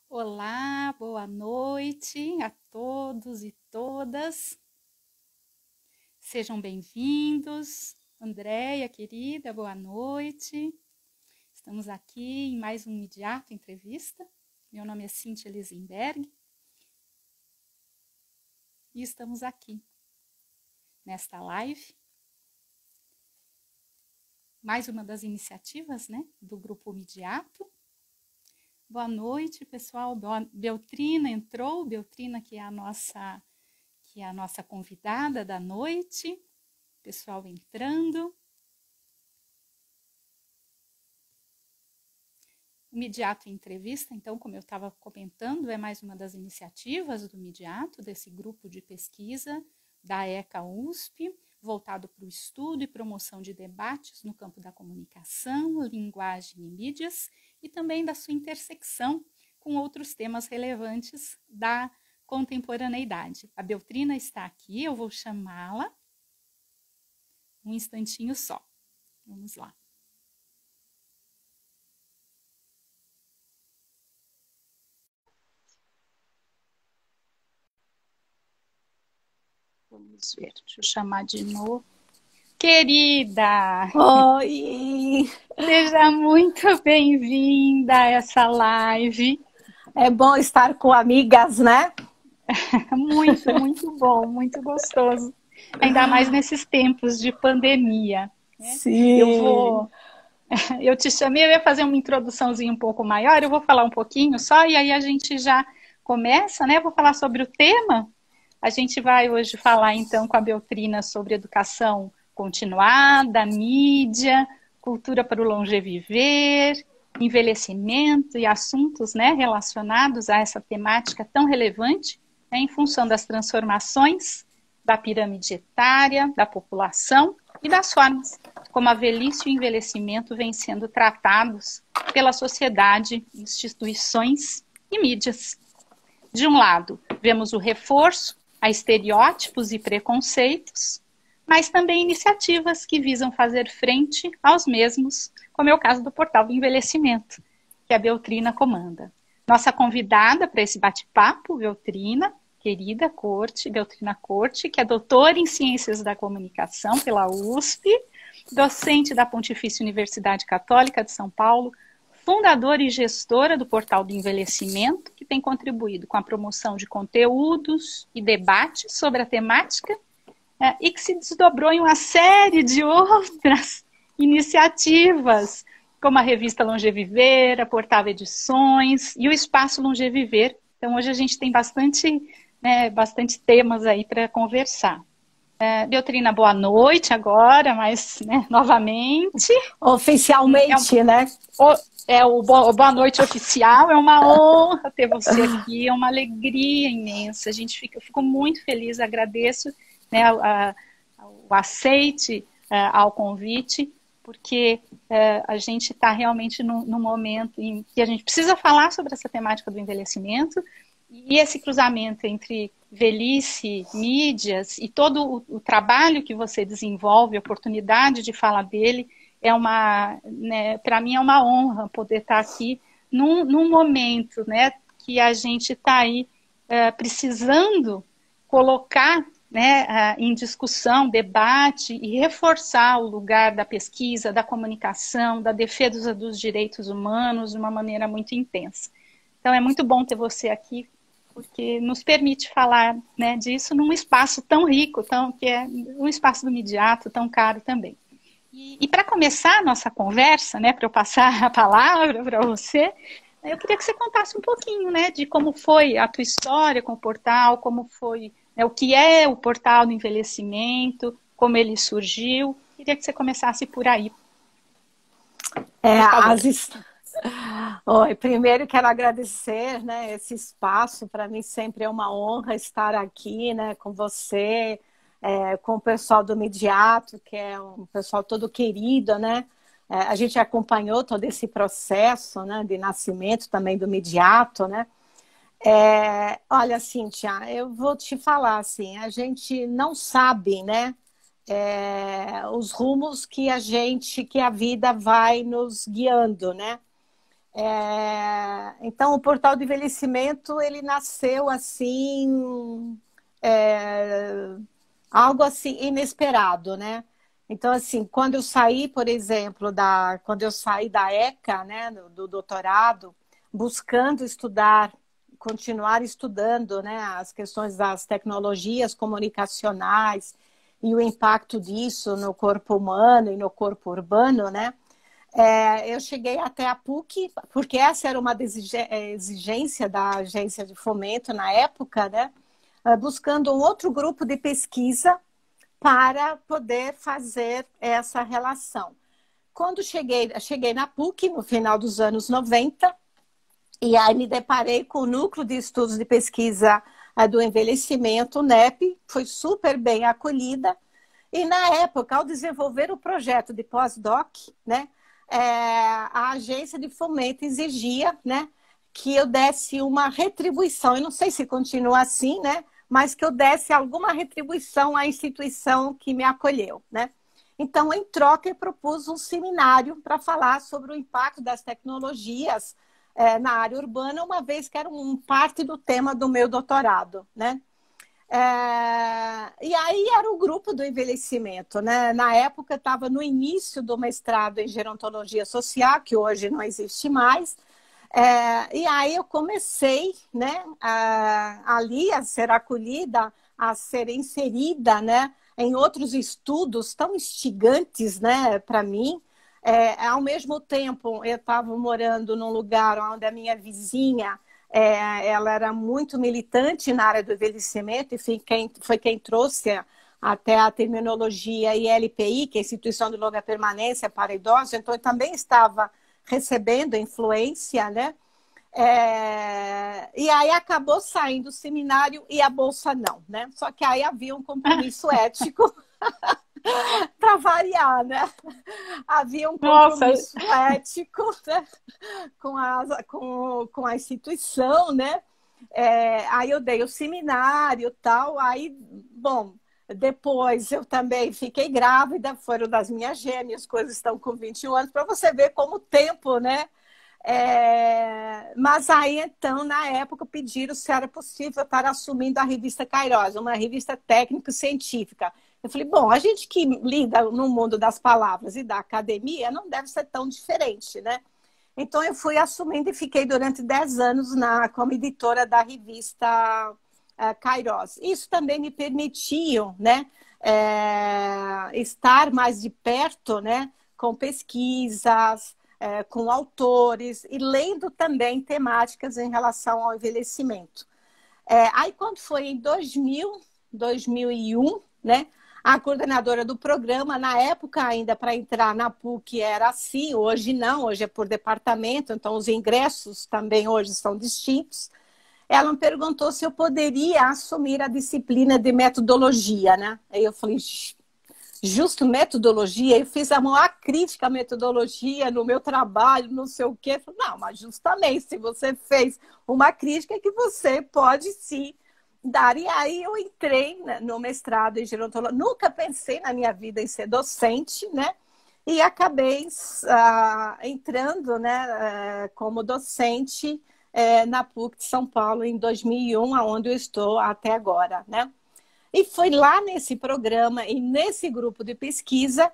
Olá, boa noite a todos e todas. Sejam bem-vindos. Andréia, querida, boa noite. Estamos aqui em mais um Midiato Entrevista. Meu nome é Cíntia Lisenberg e estamos aqui nesta live. Mais uma das iniciativas, do Grupo Midiato. Boa noite, pessoal. Beltrina entrou, Beltrina que é a nossa convidada da noite. Pessoal entrando. O Midiato Entrevista, então, como eu estava comentando, é mais uma das iniciativas do Midiato, desse grupo de pesquisa da ECA USP, voltado para o estudo e promoção de debates no campo da comunicação, linguagem e mídias, e também da sua intersecção com outros temas relevantes da contemporaneidade. A Beltrina está aqui, eu vou chamá-la um instantinho só. Vamos lá. Vamos ver, deixa eu chamar de novo. Querida! Oi! Seja muito bem-vinda a essa live. É bom estar com amigas, né? Muito, muito bom, muito gostoso. Ainda mais nesses tempos de pandemia. Né? Sim. Eu te chamei, eu ia fazer uma introduçãozinha um pouco maior, eu vou falar um pouquinho só, e aí a gente já começa, né? Vou falar sobre o tema. A gente vai hoje falar, então, com a Beltrina sobre educação continuada, mídia, cultura para o longeviver, envelhecimento e assuntos, né, relacionados a essa temática tão relevante, né, em função das transformações da pirâmide etária, da população e das formas como a velhice e o envelhecimento vêm sendo tratados pela sociedade, instituições e mídias. De um lado, vemos o reforço a estereótipos e preconceitos, mas também iniciativas que visam fazer frente aos mesmos, como é o caso do Portal do Envelhecimento, que a Beltrina comanda. Nossa convidada para esse bate-papo, Beltrina, querida Beltrina Corte, que é doutora em Ciências da Comunicação pela USP, docente da Pontifícia Universidade Católica de São Paulo, fundadora e gestora do Portal do Envelhecimento, que tem contribuído com a promoção de conteúdos e debates sobre a temática, e que se desdobrou em uma série de outras iniciativas, como a revista Longeviver, a Portal Edições e o Espaço Longeviver. Então, hoje a gente tem bastante temas aí para conversar. Beltrina, boa noite agora, mas novamente. Oficialmente, né? O boa noite oficial, é uma honra ter você aqui, é uma alegria imensa. Eu fico muito feliz, agradeço, né, o aceite ao convite, porque a gente está realmente num momento em que a gente precisa falar sobre essa temática do envelhecimento e esse cruzamento entre velhice, mídias e todo o trabalho que você desenvolve, a oportunidade de falar dele, para mim é uma honra poder estar aqui num momento, né, que a gente está aí precisando colocar, né, em discussão, debate e reforçar o lugar da pesquisa, da comunicação, da defesa dos direitos humanos de uma maneira muito intensa. Então é muito bom ter você aqui, porque nos permite falar, né, disso num espaço tão rico, que é um espaço do Midiato, tão caro também. E para começar a nossa conversa, né, para eu passar a palavra para você, eu queria que você contasse um pouquinho, né, de como foi a tua história com o portal, como foi, né, o que é o Portal do Envelhecimento, como ele surgiu. Queria que você começasse por aí. Oi, primeiro quero agradecer, né, esse espaço. Para mim sempre é uma honra estar aqui, né, com você, com o pessoal do Midiato, que é um pessoal todo querido, né? A gente acompanhou todo esse processo, né, de nascimento também do Midiato, né? Olha, Cíntia, eu vou te falar assim, a gente não sabe, né, os rumos que a vida vai nos guiando, né? Então, o portal de envelhecimento, ele nasceu assim, algo assim inesperado, né? Então, assim, quando eu saí, por exemplo, quando eu saí da ECA, né, do doutorado, buscando estudar, continuar estudando, né, as questões das tecnologias comunicacionais e o impacto disso no corpo humano e no corpo urbano, né? Eu cheguei até a PUC, porque essa era uma exigência da agência de fomento na época, né? Buscando um outro grupo de pesquisa para poder fazer essa relação. Quando cheguei na PUC, no final dos anos 90, e aí me deparei com o Núcleo de Estudos de Pesquisa do Envelhecimento, o NEP, foi super bem acolhida. E na época, ao desenvolver o projeto de pós-doc, né, a agência de fomento exigia, né, que eu desse uma retribuição. Eu não sei se continua assim, né, mas que eu desse alguma retribuição à instituição que me acolheu, né? Então, em troca, eu propus um seminário para falar sobre o impacto das tecnologias na área urbana, uma vez que era parte do tema do meu doutorado, né? E aí era o grupo do envelhecimento, né? Na época, eu estava no início do mestrado em gerontologia social, que hoje não existe mais. E aí eu comecei, né, ali a ser acolhida, a ser inserida, né, em outros estudos tão instigantes, né, para mim. Ao mesmo tempo, eu estava morando num lugar onde a minha vizinha, ela era muito militante na área do envelhecimento e foi quem trouxe até a terminologia ILPI, que é a Instituição de Longa Permanência para Idosos. Então, eu também estava recebendo influência, né? E aí acabou saindo o seminário e a bolsa não, né? Só que aí havia um compromisso ético para variar, né? Havia um compromisso ético, né? com a instituição, né? Aí eu dei o seminário e tal, aí, bom, depois eu também fiquei grávida, foram das minhas gêmeas, coisas estão com 21 anos, para você ver como o tempo, né? Mas aí, então, na época, pediram se era possível estar assumindo a revista Queiroz, uma revista técnico-científica. Eu falei, bom, a gente que lida no mundo das palavras e da academia não deve ser tão diferente, né? Então, eu fui assumindo e fiquei durante 10 anos como editora da revista Queiroz. Isso também me permitiu, né, estar mais de perto, né, com pesquisas, com autores e lendo também temáticas em relação ao envelhecimento. Aí, quando foi em 2001, né, a coordenadora do programa, na época ainda para entrar na PUC era assim, hoje não, hoje é por departamento, então os ingressos também hoje são distintos. Ela me perguntou se eu poderia assumir a disciplina de metodologia, né? Aí eu falei, justo metodologia? Eu fiz a maior crítica à metodologia no meu trabalho, não sei o quê. Eu falei, não, mas justamente se você fez uma crítica é que você pode sim dar. E aí eu entrei no mestrado em gerontologia. Nunca pensei na minha vida em ser docente, né? E acabei entrando, né, como docente na PUC de São Paulo em 2001, onde eu estou até agora, né? E foi lá nesse programa e nesse grupo de pesquisa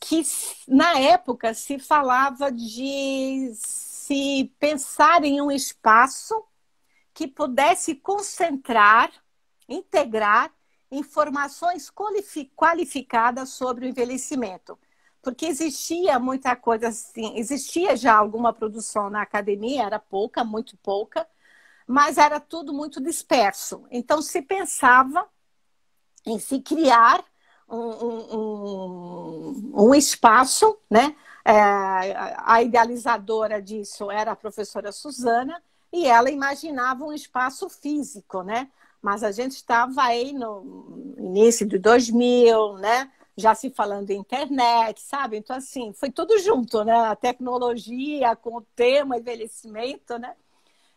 que, na época, se falava de se pensar em um espaço que pudesse concentrar, integrar informações qualificadas sobre o envelhecimento. Porque existia muita coisa assim, existia já alguma produção na academia, era pouca, muito pouca, mas era tudo muito disperso. Então, se pensava em se criar um espaço, né? A idealizadora disso era a professora Suzana, e ela imaginava um espaço físico, né? Mas a gente estava aí no início de 2000, né? Já se falando em internet, sabe? Então, assim, foi tudo junto, né? A tecnologia com o tema envelhecimento, né?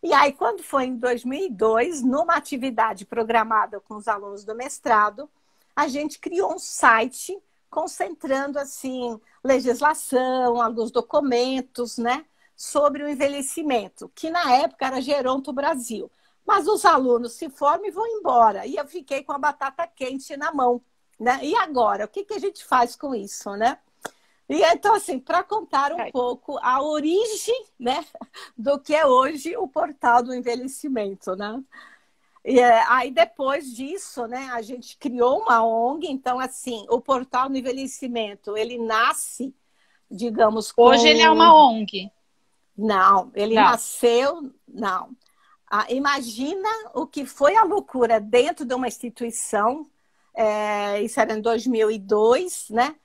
E aí, quando foi em 2002, numa atividade programada com os alunos do mestrado, a gente criou um site concentrando, assim, legislação, alguns documentos, né? sobre o envelhecimento, que na época era Geronto Brasil. Mas os alunos se formam e vão embora. E eu fiquei com a batata quente na mão, né? E agora? O que a gente faz com isso, né? E então, assim, para contar um pouco a origem, né, do que é hoje o Portal do Envelhecimento, né? E, aí, depois disso, né, a gente criou uma ONG. Então, assim, o Portal do Envelhecimento, ele nasce, digamos, com... Hoje ele é uma ONG. Não, ele nasceu... Não. Imagina o que foi a loucura dentro de uma instituição, isso era em 2002, né?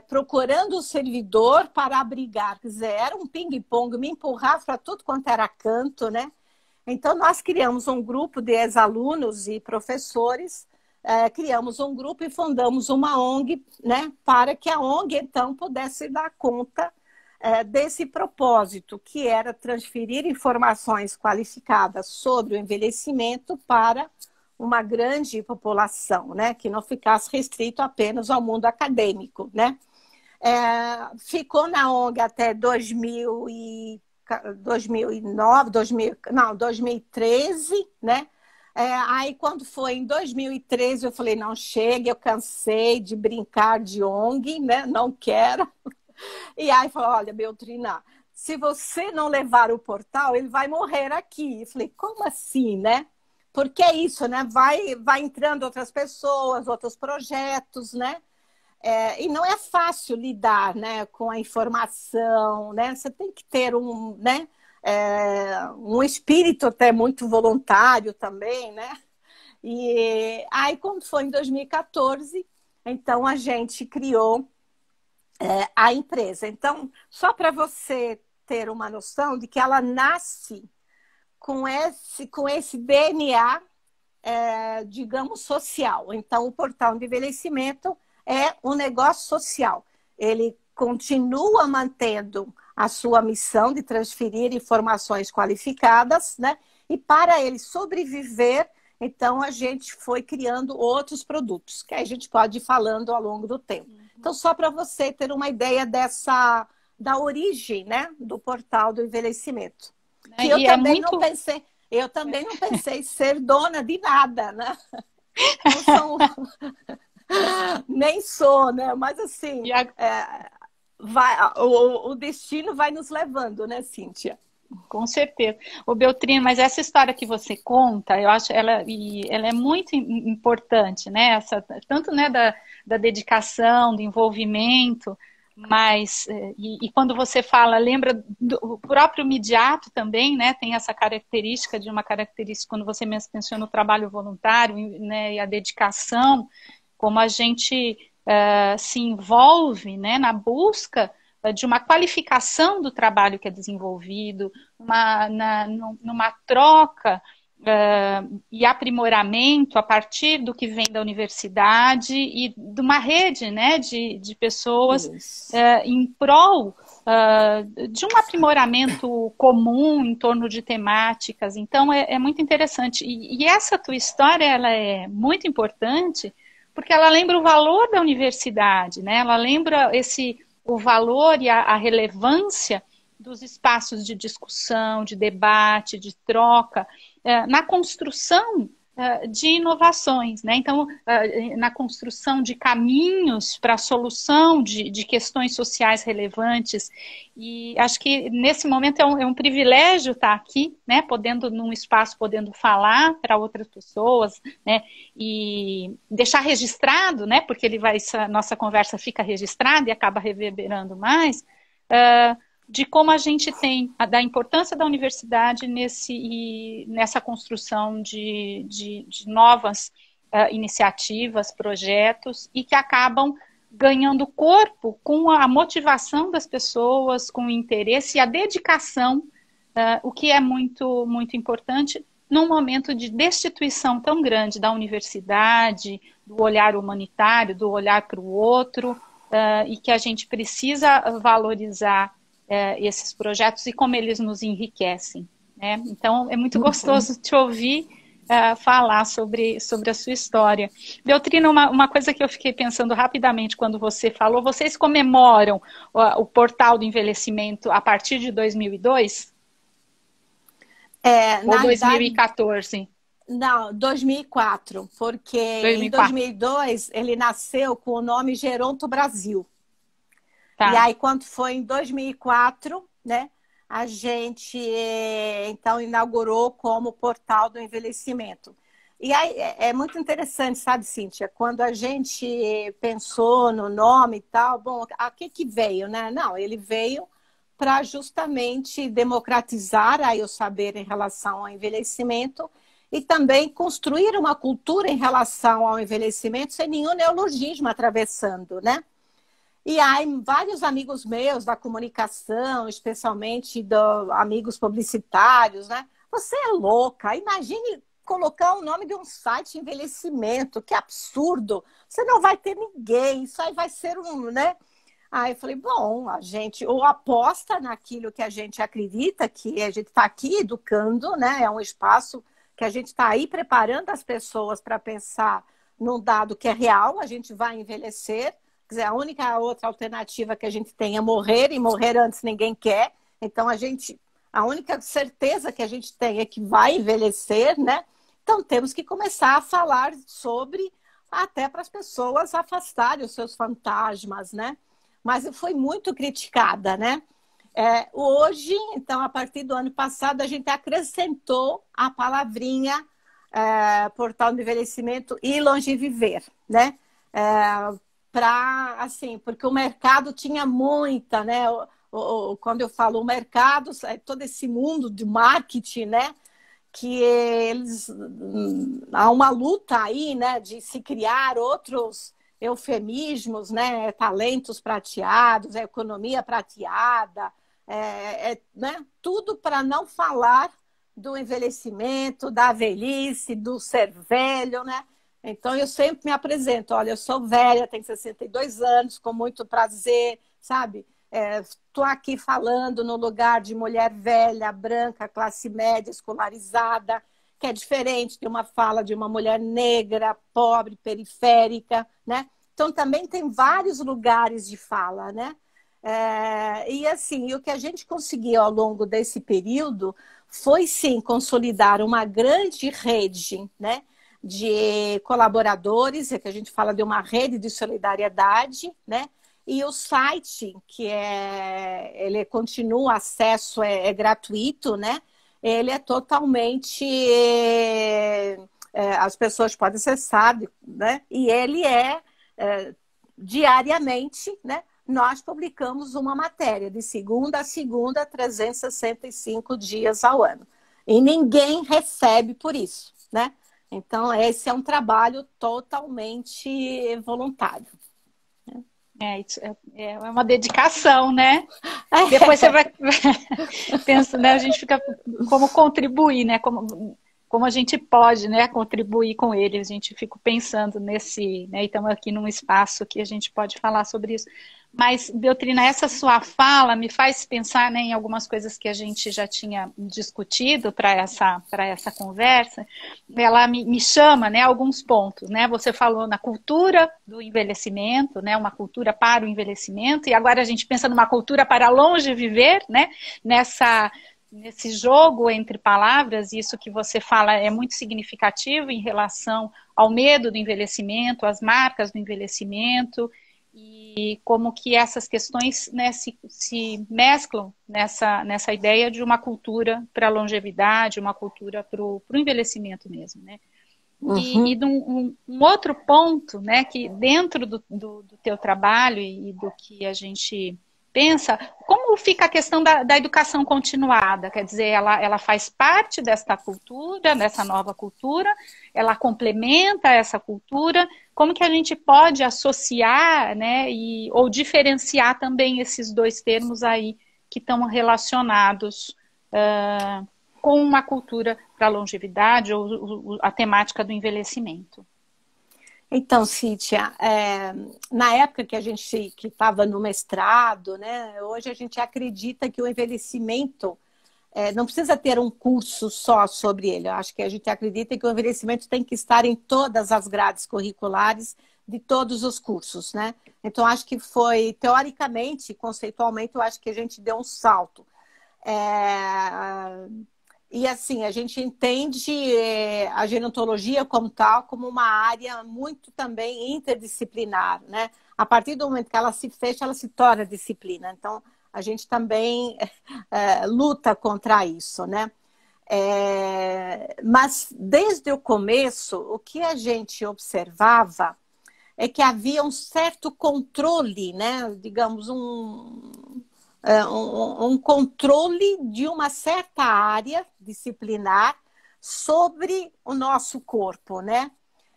Procurando o servidor para abrigar. Quer dizer, era um ping-pong, me empurrava para tudo quanto era canto, né? Então, nós criamos um grupo de ex-alunos e professores, criamos um grupo e fundamos uma ONG, né? Para que a ONG, então, pudesse dar conta desse propósito, que era transferir informações qualificadas sobre o envelhecimento para uma grande população, né? Que não ficasse restrito apenas ao mundo acadêmico, né? Ficou na ONG até 2013, né? Aí, quando foi em 2013, eu falei, não, chega, eu cansei de brincar de ONG, né? Não quero. E aí falou, olha, Beltrina, se você não levar o portal, ele vai morrer aqui. Eu falei, como assim, né? Porque é isso, né? Vai entrando outras pessoas, outros projetos, né? E não é fácil lidar, né, com a informação, né? Você tem que ter né, um espírito até muito voluntário também, né? E aí, quando foi em 2014, então a gente criou a empresa. Então, só para você ter uma noção de que ela nasce com esse DNA, digamos, social. Então, o Portal de Envelhecimento é um negócio social. Ele continua mantendo a sua missão de transferir informações qualificadas, né? E para ele sobreviver, então a gente foi criando outros produtos, que a gente pode ir falando ao longo do tempo. Então, só para você ter uma ideia da origem, né, do Portal do Envelhecimento. Que eu também não pensei, em ser dona de nada, né? Nem sou, né? Mas assim, o destino vai nos levando, né, Cíntia? Com certeza. Ô, Beltrina, mas essa história que você conta, eu acho ela é muito importante, né? Tanto, né, da dedicação, do envolvimento, mas e quando você fala, lembra do próprio Midiato também, né? Tem essa característica quando você menciona o trabalho voluntário, né, e a dedicação, como a gente se envolve, né, na busca de uma qualificação do trabalho que é desenvolvido, numa troca e aprimoramento a partir do que vem da universidade e de uma rede, né, de pessoas em prol de um aprimoramento comum em torno de temáticas. Então, é muito interessante. E essa tua história, ela é muito importante porque ela lembra o valor da universidade, né? Ela lembra o valor e a relevância dos espaços de discussão, de debate, de troca, na construção de inovações, né? Então, na construção de caminhos para a solução de questões sociais relevantes. E acho que nesse momento é um privilégio estar aqui, né? Num espaço, podendo falar para outras pessoas, né? E deixar registrado, né? Porque essa nossa conversa fica registrada e acaba reverberando mais, de como a gente tem, da importância da universidade nessa construção de novas iniciativas, projetos, e que acabam ganhando corpo com a motivação das pessoas, com o interesse e a dedicação, o que é muito, muito importante num momento de destituição tão grande da universidade, do olhar humanitário, do olhar para o outro, e que a gente precisa valorizar esses projetos e como eles nos enriquecem, né? Então, é muito gostoso te ouvir falar sobre a sua história. Beltrina, uma coisa que eu fiquei pensando rapidamente quando você falou, vocês comemoram o portal do envelhecimento a partir de 2002? Ou Na verdade, 2014? não, 2004, porque em 2004, 2002 ele nasceu com o nome Geronto Brasil. E tá. aí, quando foi em 2004, né, a gente então inaugurou como portal do envelhecimento. E aí é muito interessante, sabe, Cíntia? Quando a gente pensou no nome e tal, bom, a que veio, né? Não, ele veio para justamente democratizar aí o saber em relação ao envelhecimento e também construir uma cultura em relação ao envelhecimento sem nenhum neologismo atravessando, né? E aí, vários amigos meus da comunicação, especialmente amigos publicitários, né? Você é louca, imagine colocar o nome de um site envelhecimento, que absurdo. Você não vai ter ninguém, isso aí vai ser um, né? Aí eu falei, bom, a gente ou aposta naquilo que a gente acredita, que a gente está aqui educando, né? É um espaço que a gente está aí preparando as pessoas para pensar num dado que é real, a gente vai envelhecer. Quer dizer, a única outra alternativa que a gente tem é morrer, e morrer antes ninguém quer. Então, a única certeza que a gente tem é que vai envelhecer, né? Então, temos que começar a falar sobre, até para as pessoas afastarem os seus fantasmas, né? Mas eu fui muito criticada, né? Hoje, então, a partir do ano passado, a gente acrescentou a palavrinha portal do envelhecimento e longeviver, né? Assim, porque o mercado tinha muita, né? Quando eu falo o mercado, é todo esse mundo de marketing, né? Que há uma luta aí, né? De se criar outros eufemismos, né? Talentos prateados, economia prateada, né? Tudo para não falar do envelhecimento, da velhice, do ser velho, né? Então, eu sempre me apresento. Olha, eu sou velha, tenho 62 anos, com muito prazer, sabe? Estou aqui falando no lugar de mulher velha, branca, classe média, escolarizada, que é diferente de uma fala de uma mulher negra, pobre, periférica, né? Então, também tem vários lugares de fala, né? E assim, o que a gente conseguiu ao longo desse período foi, sim, consolidar uma grande rede, né? De colaboradores, que a gente fala de uma rede de solidariedade, né? E o site, que ele continua, acesso é gratuito, né? Ele é totalmente... as pessoas podem acessar, né? E ele diariamente, né? Nós publicamos uma matéria de segunda a segunda, 365 dias ao ano. E ninguém recebe por isso, né? Então, esse é um trabalho totalmente voluntário. É uma dedicação, né? Depois você vai pensa, né? A gente fica como contribuir, né? Como a gente pode, né, contribuir com ele. A gente fica pensando nesse, né? E estamos aqui num espaço que a gente pode falar sobre isso. Mas, Beltrina, essa sua fala me faz pensar, né, em algumas coisas que a gente já tinha discutido para essa conversa. Ela me chama, né, alguns pontos, né? Você falou na cultura do envelhecimento, né, uma cultura para o envelhecimento, e agora a gente pensa numa cultura para longe viver, né? Nesse jogo entre palavras, isso que você fala é muito significativo em relação ao medo do envelhecimento, às marcas do envelhecimento, e como que essas questões, né, se mesclam nessa ideia de uma cultura para a longevidade, uma cultura para o envelhecimento mesmo, né? E de um outro ponto, né, que dentro do teu trabalho e do que a gente pensa, como fica a questão da educação continuada? Quer dizer, ela faz parte desta cultura, dessa nova cultura, ela complementa essa cultura, como que a gente pode associar, né, ou diferenciar também esses dois termos aí que estão relacionados com uma cultura para a longevidade ou a temática do envelhecimento? Então, Cíntia, na época que a gente estava no mestrado, né, hoje a gente acredita que o envelhecimento não precisa ter um curso só sobre ele. Eu acho que a gente acredita que o envelhecimento tem que estar em todas as grades curriculares de todos os cursos, né? Então, acho que foi, teoricamente, conceitualmente, eu acho que a gente deu um salto. E assim, a gente entende a gerontologia como tal, como uma área muito também interdisciplinar, né? A partir do momento que ela se fecha, ela se torna disciplina. Então, a gente também luta contra isso, né? Mas desde o começo, o que a gente observava é que havia um certo controle, né? Digamos, um controle de uma certa área disciplinar sobre o nosso corpo, né?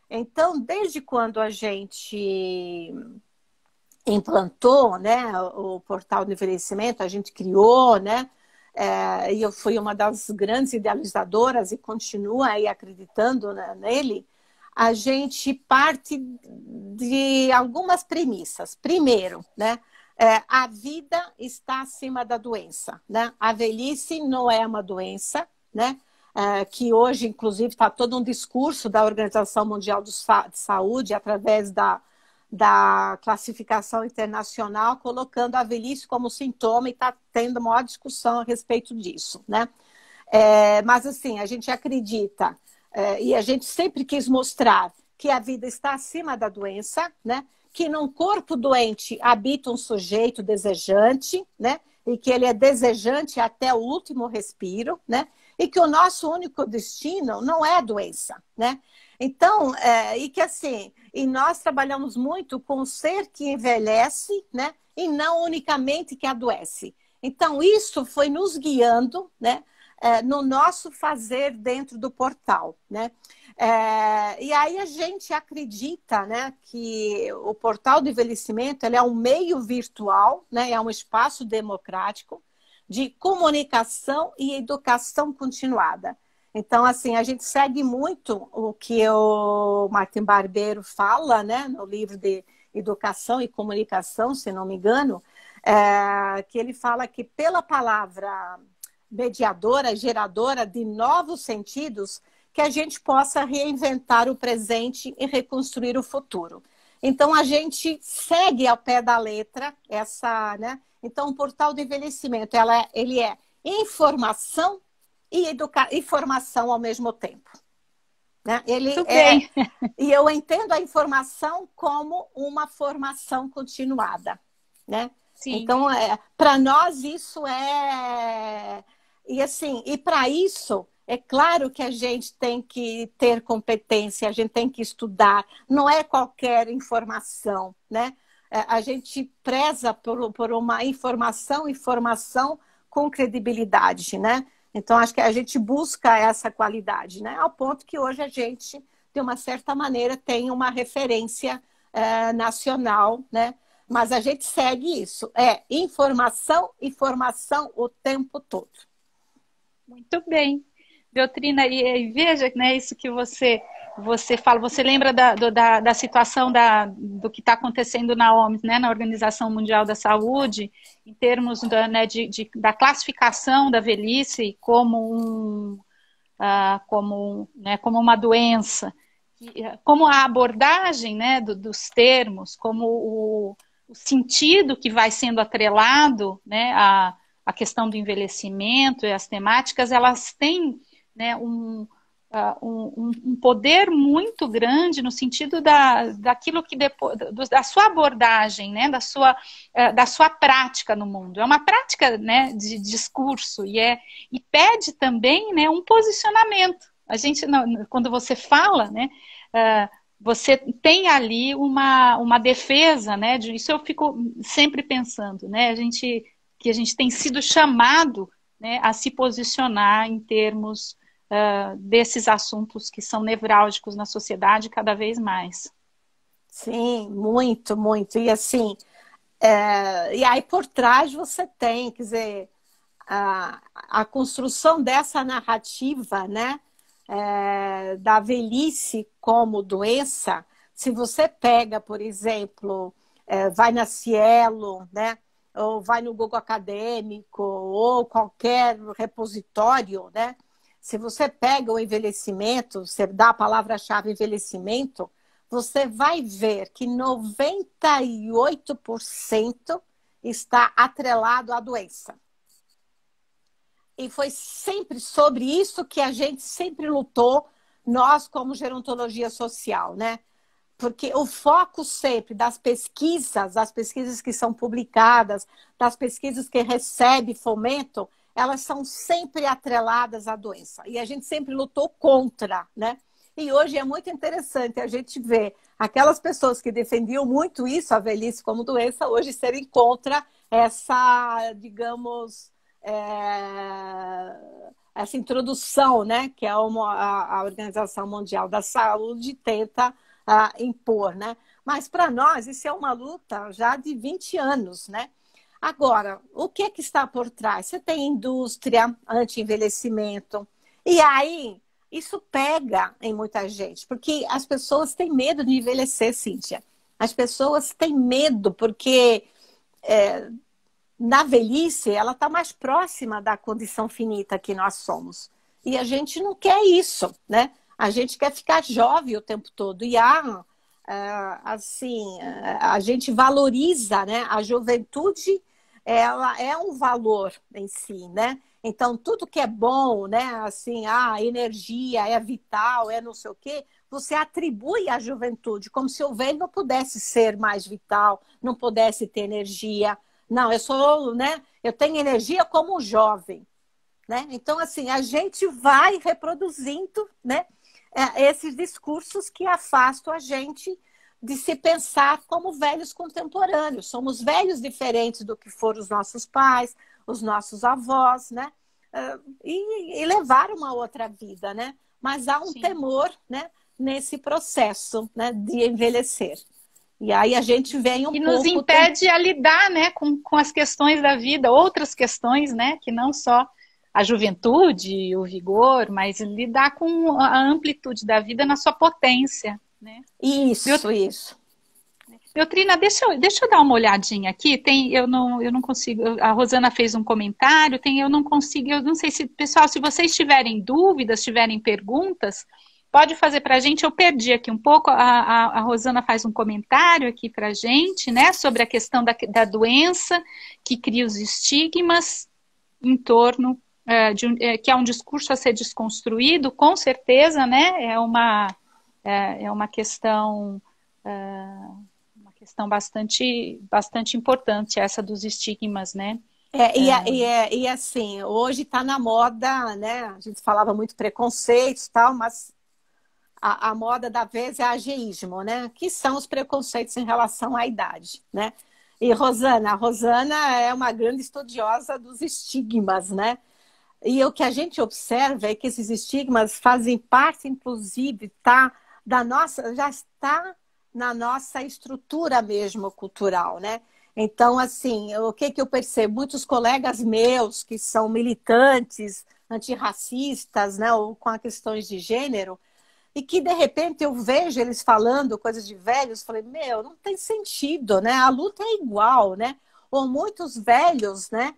Então, desde quando a gente implantou, né, o portal do envelhecimento, a gente criou, né? E eu fui uma das grandes idealizadoras e continuo aí acreditando, né, nele. A gente parte de algumas premissas. Primeiro, né? A vida está acima da doença, né? A velhice não é uma doença, né? Que hoje, inclusive, está todo um discurso da Organização Mundial de Saúde, através da classificação internacional, colocando a velhice como sintoma e está tendo uma maior discussão a respeito disso, né? Mas, assim, a gente acredita, e a gente sempre quis mostrar que a vida está acima da doença, né? Que num corpo doente habita um sujeito desejante, né? E que ele é desejante até o último respiro, né? E que o nosso único destino não é a doença, né? Então, e que assim, e nós trabalhamos muito com o ser que envelhece, né? E não unicamente que adoece. Então, isso foi nos guiando, né? No nosso fazer dentro do portal, né? E aí a gente acredita, né, que o portal do envelhecimento ele é um meio virtual, né, é um espaço democrático de comunicação e educação continuada. Então, assim, a gente segue muito o que o Martin Barbeiro fala, né, no livro de Educação e Comunicação, se não me engano, que ele fala que pela palavra mediadora, geradora de novos sentidos, que a gente possa reinventar o presente e reconstruir o futuro. Então, a gente segue ao pé da letra essa, né? Então, o portal do envelhecimento, ele é informação e formação ao mesmo tempo. Né? Muito bem. E eu entendo a informação como uma formação continuada. Né? Sim. Então, para nós, isso é... E assim, e para isso... É claro que a gente tem que ter competência, a gente tem que estudar, não é qualquer informação, né? A gente preza por uma informação e formação com credibilidade, né? Então, acho que a gente busca essa qualidade, né? Ao ponto que hoje a gente, de uma certa maneira, tem uma referência nacional, né? Mas a gente segue isso, informação e formação o tempo todo. Muito bem. Beltrina, e veja, né, isso que você fala, você lembra da situação do que está acontecendo na OMS, né, na Organização Mundial da Saúde, em termos da classificação da velhice como uma doença, como a abordagem, né, dos termos, como o sentido que vai sendo atrelado, né, a questão do envelhecimento e as temáticas, elas têm, né, um poder muito grande no sentido daquilo que depois, da sua abordagem, né, da sua prática no mundo. É uma prática, né, de discurso e pede também, né, um posicionamento. A gente, quando você fala, né, você tem ali uma defesa, né, isso eu fico sempre pensando, né, que a gente tem sido chamado, né, a se posicionar em termos desses assuntos que são nevrálgicos na sociedade cada vez mais. Sim, muito, muito. E assim, e aí por trás você tem, quer dizer, a construção dessa narrativa, né, da velhice como doença. Se você pega, por exemplo, vai na Cielo, né, ou vai no Google Acadêmico, ou qualquer repositório, né? Se você pega o envelhecimento, você dá a palavra-chave envelhecimento, você vai ver que 98% está atrelado à doença. E foi sempre sobre isso que a gente sempre lutou, nós como gerontologia social, né? Porque o foco sempre das pesquisas que são publicadas, das pesquisas que recebem fomento, elas são sempre atreladas à doença. E a gente sempre lutou contra, né? E hoje é muito interessante a gente ver aquelas pessoas que defendiam muito isso, a velhice como doença, hoje serem contra essa, digamos, essa introdução, né, que a Organização Mundial da Saúde tenta impor, né? Mas para nós isso é uma luta já de 20 anos, né? Agora, o que está por trás? Você tem indústria, anti-envelhecimento, e aí isso pega em muita gente, porque as pessoas têm medo de envelhecer, Cíntia. As pessoas têm medo porque na velhice, ela está mais próxima da condição finita que nós somos. E a gente não quer isso, né? A gente quer ficar jovem o tempo todo. E assim, a gente valoriza, né? A juventude, ela é um valor em si, né? Então, tudo que é bom, né? Assim, a energia é vital, é não sei o quê, você atribui à juventude, como se o velho não pudesse ser mais vital, não pudesse ter energia. Não, né? Eu tenho energia como jovem, né? Então, assim, a gente vai reproduzindo, né, esses discursos que afastam a gente de se pensar como velhos contemporâneos. Somos velhos diferentes do que foram os nossos pais, os nossos avós, né? E levar uma outra vida, né? Mas há um Sim. temor, né, nesse processo, né, de envelhecer. E aí a gente vem um e pouco... nos impede a lidar, né, com as questões da vida, outras questões, né, que não só a juventude, o vigor, mas lidar com a amplitude da vida na sua potência, né? Isso. Beltrina, deixa eu dar uma olhadinha aqui. Eu não consigo. A Rosana fez um comentário. Eu não consigo. Eu não sei se, pessoal, se vocês tiverem dúvidas, tiverem perguntas, pode fazer para a gente. Eu perdi aqui um pouco. A Rosana faz um comentário aqui para a gente, né, sobre a questão da doença que cria os estigmas em torno que é um discurso a ser desconstruído, com certeza, né? É uma questão. Questão bastante importante, essa dos estigmas, né? E assim, hoje está na moda, né? A gente falava muito preconceitos e tal, mas a moda da vez é ageísmo, né? Que são os preconceitos em relação à idade, né? E a Rosana é uma grande estudiosa dos estigmas, né? E o que a gente observa é que esses estigmas fazem parte, inclusive, já está na nossa estrutura mesmo cultural, né? Então, assim, o que eu percebo? Muitos colegas meus que são militantes, antirracistas, né, ou com as questões de gênero, e que, de repente, eu vejo eles falando coisas de velhos, falei, não tem sentido, né? A luta é igual, né? Ou muitos velhos, né,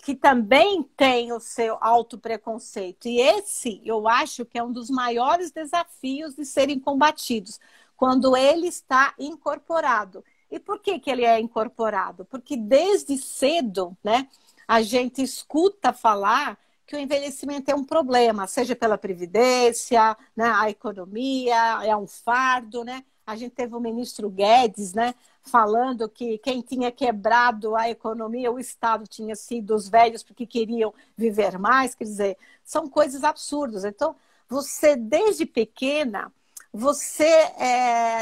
que também têm o seu autopreconceito. E esse, eu acho que é um dos maiores desafios de serem combatidos, quando ele está incorporado. E por que ele é incorporado? Porque desde cedo, né, a gente escuta falar que o envelhecimento é um problema, seja pela previdência, né, a economia, é um fardo, né? A gente teve o ministro Guedes, né, falando que quem tinha quebrado a economia, o Estado, tinha sido os velhos porque queriam viver mais. Quer dizer, são coisas absurdas. Então, você, desde pequena, você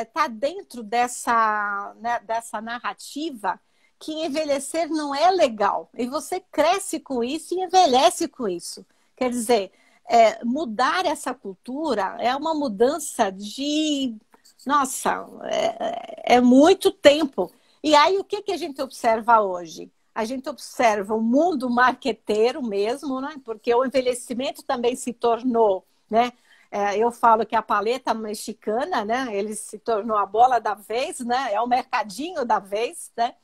está dentro dessa narrativa que envelhecer não é legal. E você cresce com isso e envelhece com isso. Quer dizer, mudar essa cultura é uma mudança de... Nossa, é muito tempo. E aí, o que a gente observa hoje? A gente observa o mundo marqueteiro mesmo, né? Porque o envelhecimento também se tornou, né? Eu falo que a paleta mexicana, né? Ele se tornou a bola da vez, né? É o mercadinho da vez, né?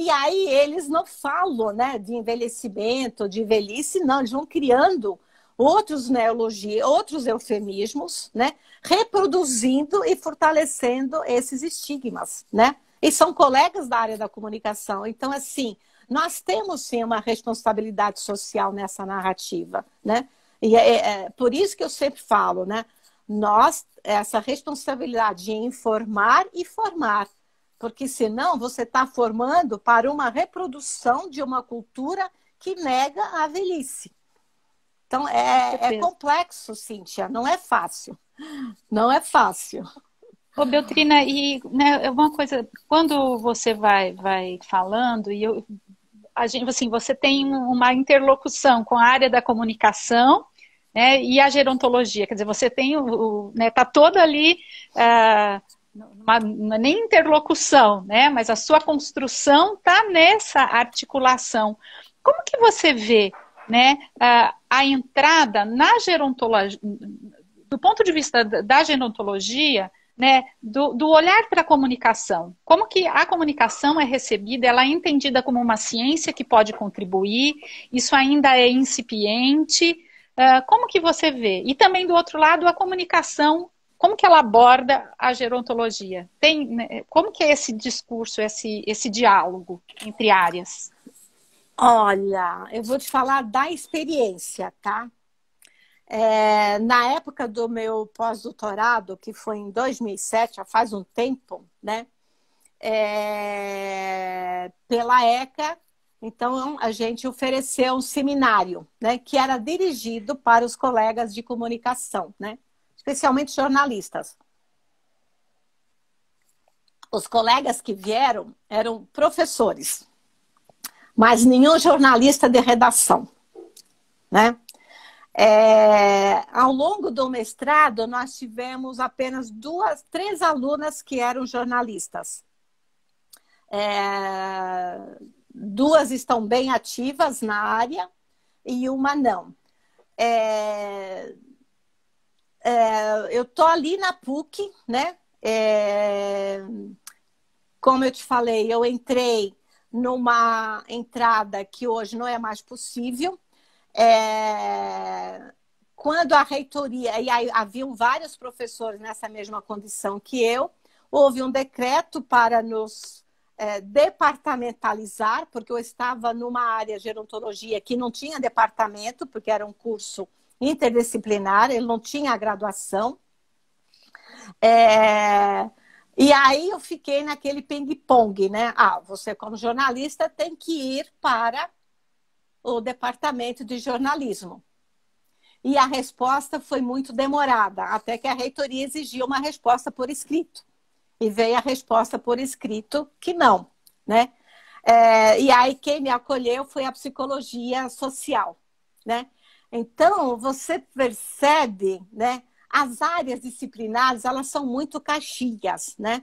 E aí eles não falam, né, de envelhecimento, de velhice, não, eles vão criando outros neologias, outros eufemismos, né, reproduzindo e fortalecendo esses estigmas, né? E são colegas da área da comunicação. Então, assim, nós temos sim uma responsabilidade social nessa narrativa, né? E é por isso que eu sempre falo, né? Nós, essa responsabilidade de informar e formar, porque senão você está formando para uma reprodução de uma cultura que nega a velhice. Então, é complexo, Cíntia, não é fácil. Não é fácil. Ô, Beltrina, e né, uma coisa, quando você vai falando, a gente, assim, você tem uma interlocução com a área da comunicação, né, e a gerontologia, quer dizer, você tem né, tá toda ali, não é nem interlocução, né, mas a sua construção tá nessa articulação. Como que você vê, né, a entrada na gerontologia, do ponto de vista da gerontologia, né, do olhar para a comunicação? Como que a comunicação é recebida, ela é entendida como uma ciência que pode contribuir, isso ainda é incipiente, como que você vê? E também do outro lado, a comunicação, como que ela aborda a gerontologia? Né, como que é esse discurso, esse diálogo entre áreas? Olha, eu vou te falar da experiência, tá? Na época do meu pós-doutorado, que foi em 2007, já faz um tempo, né? Pela ECA, então a gente ofereceu um seminário, né? Que era dirigido para os colegas de comunicação, né? Especialmente jornalistas. Os colegas que vieram eram professores, mas nenhum jornalista de redação, né? Ao longo do mestrado, nós tivemos apenas 3 alunas que eram jornalistas. 2 estão bem ativas na área e uma não. Eu estou ali na PUC, né? Como eu te falei, eu entrei numa entrada que hoje não é mais possível. Quando a reitoria, e aí haviam vários professores nessa mesma condição que eu, houve um decreto para nos departamentalizar, porque eu estava numa área de gerontologia que não tinha departamento, porque era um curso interdisciplinar, ele não tinha a graduação. E aí eu fiquei naquele ping-pong, né? Você como jornalista tem que ir para o departamento de jornalismo. E a resposta foi muito demorada, até que a reitoria exigiu uma resposta por escrito. E veio a resposta por escrito que não, né? E aí quem me acolheu foi a psicologia social, né? Então, você percebe, né? As áreas disciplinares, elas são muito caixinhas, né?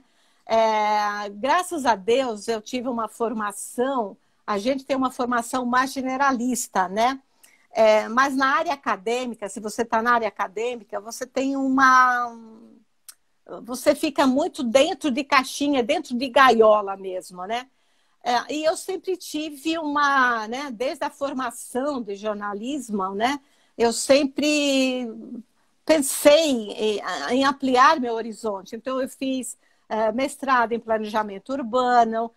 Graças a Deus, eu tive uma formação, a gente tem uma formação mais generalista, né? Mas na área acadêmica, se você está na área acadêmica, você tem você fica muito dentro de caixinha, dentro de gaiola mesmo, né? E eu sempre tive né? Desde a formação de jornalismo, né? Eu sempre pensei em ampliar meu horizonte. Então, eu fiz mestrado em planejamento urbano,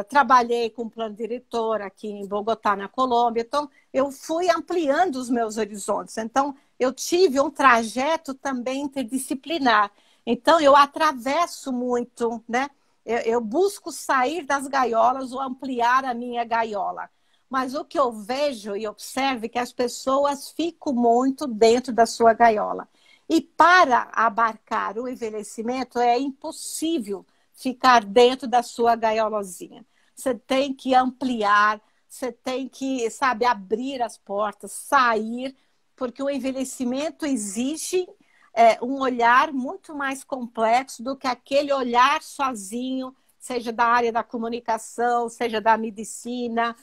trabalhei com plano diretor aqui em Bogotá, na Colômbia. Então, eu fui ampliando os meus horizontes. Então, eu tive um trajeto também interdisciplinar. Então, eu atravesso muito, né? Eu busco sair das gaiolas ou ampliar a minha gaiola. Mas o que eu vejo e observo é que as pessoas ficam muito dentro da sua gaiola. E para abarcar o envelhecimento é impossível ficar dentro da sua gaiolozinha. Você tem que ampliar, você tem que, sabe, abrir as portas, sair, porque o envelhecimento exige um olhar muito mais complexo do que aquele olhar sozinho, seja da área da comunicação, seja da medicina,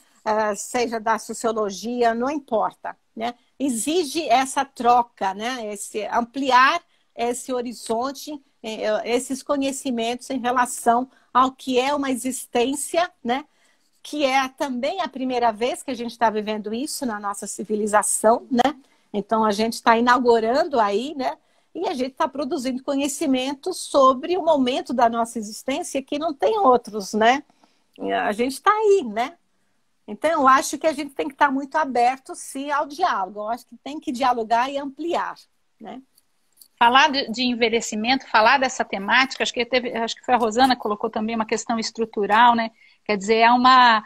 seja da sociologia, não importa, né? Exige essa troca, né? Ampliar esse horizonte, esses conhecimentos em relação ao que é uma existência, né? que é também a primeira vez que a gente está vivendo isso na nossa civilização, né? Então, a gente está inaugurando aí, né? E a gente está produzindo conhecimento sobre o momento da nossa existência que não tem outros, né? A gente está aí, né? Então, eu acho que a gente tem que estar muito aberto, sim, ao diálogo. Eu acho que tem que dialogar e ampliar, né? Falar de envelhecimento, falar dessa temática, acho que foi a Rosana que colocou também uma questão estrutural, né? Quer dizer, é uma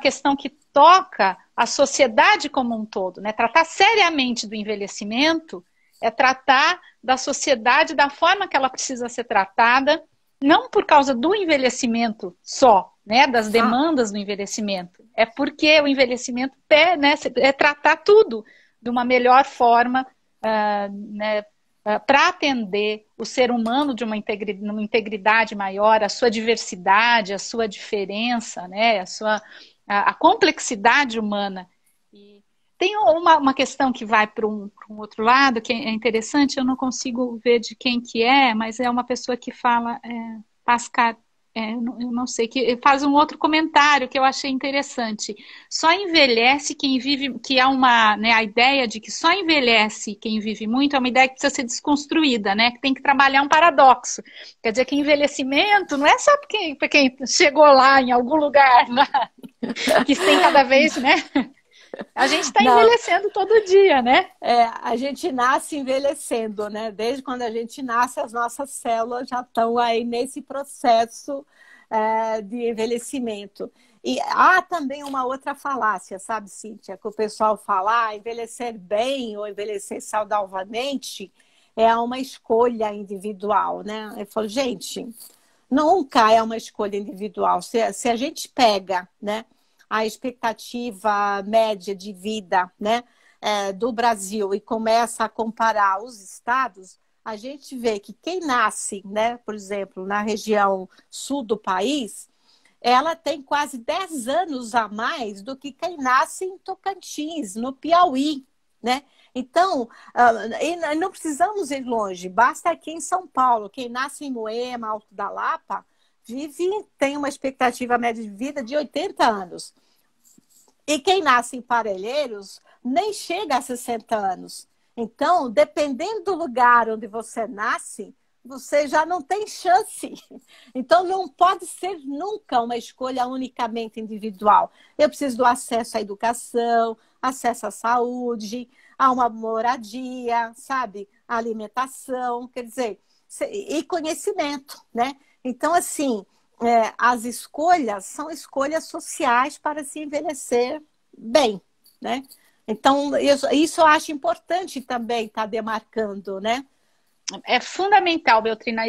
questão que toca a sociedade como um todo, né? Tratar seriamente do envelhecimento é tratar da sociedade da forma que ela precisa ser tratada, não por causa do envelhecimento só, né? Das demandas do envelhecimento. É porque o envelhecimento né, é tratar tudo de uma melhor forma, né, para atender o ser humano de uma integridade maior, a sua diversidade, a sua diferença, né, a complexidade humana. E tem uma questão que vai para um outro lado, que é interessante, eu não consigo ver de quem que é, mas é uma pessoa que fala, Pascal, eu não sei, que faz um outro comentário que eu achei interessante. Só envelhece quem vive, que é né, a ideia de que só envelhece quem vive muito é uma ideia que precisa ser desconstruída, né? Que tem que trabalhar um paradoxo. Quer dizer que envelhecimento não é só para quem chegou lá em algum lugar, né? Que tem cada vez, né? A gente está envelhecendo todo dia, né? A gente nasce envelhecendo, né? Desde quando a gente nasce, as nossas células já estão aí nesse processo de envelhecimento. E há também uma outra falácia, sabe, Cíntia? Que o pessoal fala, envelhecer bem ou envelhecer saudavelmente é uma escolha individual, né? Eu falo, gente, nunca é uma escolha individual. Se a gente pega, né, a expectativa média de vida, né, do Brasil e começa a comparar os estados, a gente vê que quem nasce, né, por exemplo, na região sul do país, ela tem quase 10 anos a mais do que quem nasce em Tocantins, no Piauí, né? Então, não precisamos ir longe, basta aqui em São Paulo, quem nasce em Moema, Alto da Lapa, tem uma expectativa média de vida de 80 anos. E quem nasce em Parelheiros nem chega a 60 anos. Então, dependendo do lugar onde você nasce, você já não tem chance. Então, não pode ser nunca uma escolha unicamente individual. Eu preciso do acesso à educação, acesso à saúde, a uma moradia, sabe? A alimentação, quer dizer, e conhecimento, né? Então, assim, as escolhas são escolhas sociais para se envelhecer bem, né? Então, isso eu acho importante também estar demarcando, né? É fundamental, Beltrina.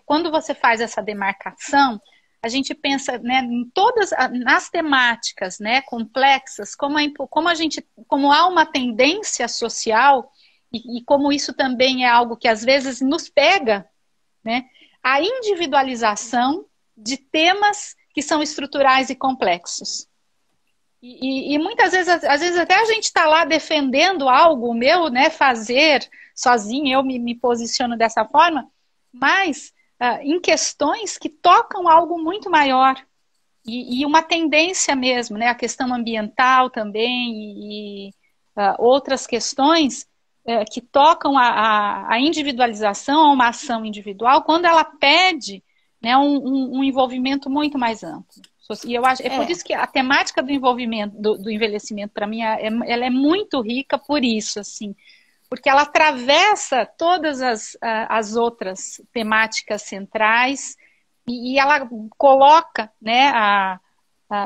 Quando você faz essa demarcação, a gente pensa, né, em todas nas temáticas, né, complexas, como há uma tendência social e como isso também é algo que às vezes nos pega, né, a individualização de temas que são estruturais e complexos. E muitas vezes, às vezes até a gente está lá defendendo algo, o meu, né, fazer sozinho, eu me posiciono dessa forma, mas em questões que tocam algo muito maior. E uma tendência mesmo, né, a questão ambiental também e outras questões que tocam a individualização, a uma ação individual, quando ela pede, né, um envolvimento muito mais amplo. E eu acho, é por isso que a temática do envolvimento, do envelhecimento, para mim, ela é muito rica por isso, assim, porque ela atravessa todas as outras temáticas centrais e ela coloca, né,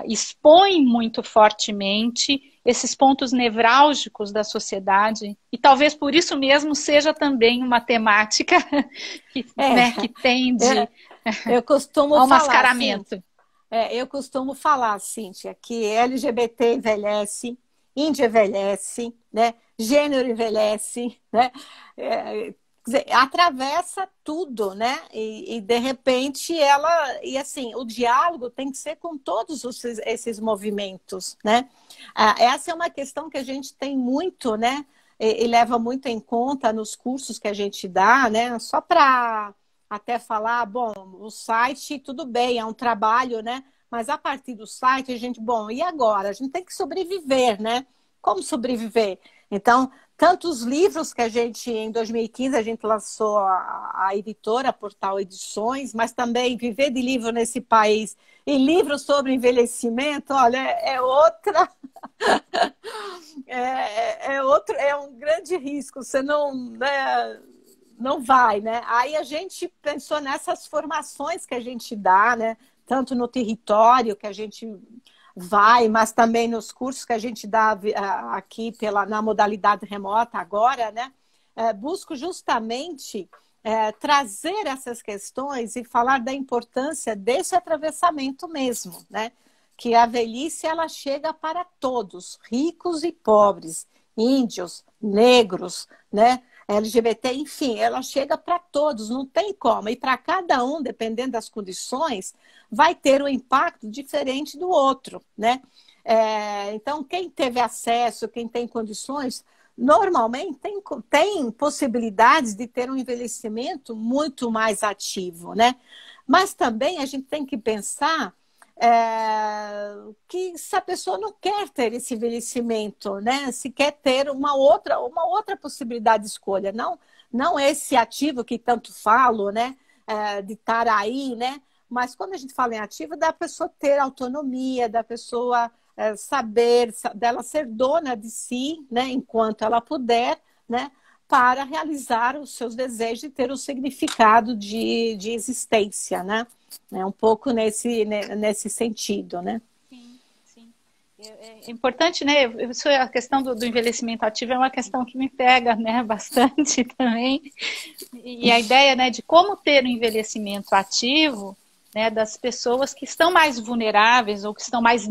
expõe muito fortemente esses pontos nevrálgicos da sociedade e talvez por isso mesmo seja também uma temática né, que tende eu costumo ao mascaramento. Assim, eu costumo falar, Cíntia, que LGBT envelhece, índia envelhece, né? Gênero envelhece, né? Quer dizer, atravessa tudo, né? E de repente e assim, o diálogo tem que ser com todos esses movimentos, né? Essa é uma questão que a gente tem muito, né? E leva muito em conta nos cursos que a gente dá, né? Só para até falar, bom, o site, tudo bem, é um trabalho, né? Mas a partir do site, a gente, bom, e agora? A gente tem que sobreviver, né? Como sobreviver? Então, tantos livros que a gente, em 2015, a gente lançou a editora Portal Edições, mas também Viver de Livro nesse País e livros sobre envelhecimento, olha, é outra... outro, é um grande risco, você não, né, não vai, né? Aí a gente pensou nessas formações que a gente dá, né? Tanto no território que a gente vai, mas também nos cursos que a gente dá aqui na modalidade remota agora, né? Busco justamente trazer essas questões e falar da importância desse atravessamento mesmo, né? Que a velhice ela chega para todos, ricos e pobres, índios, negros, né? LGBT, enfim, ela chega para todos, não tem como. E para cada um, dependendo das condições, vai ter um impacto diferente do outro, né? Então, quem teve acesso, quem tem condições, normalmente tem possibilidades de ter um envelhecimento muito mais ativo, né? Mas também a gente tem que pensar que se a pessoa não quer ter esse envelhecimento, né? Se quer ter uma outra possibilidade de escolha, não esse ativo que tanto falo, né? De estar aí, né? Mas quando a gente fala em ativo, da pessoa ter autonomia, da pessoa saber, dela ser dona de si, né? Enquanto ela puder, né? Para realizar os seus desejos e ter um significado de existência, né? É um pouco nesse sentido, né? Sim, sim. É importante, né? A questão do envelhecimento ativo é uma questão que me pega, né, bastante também. E a ideia, né, de como ter um envelhecimento ativo, né, das pessoas que estão mais vulneráveis ou que estão mais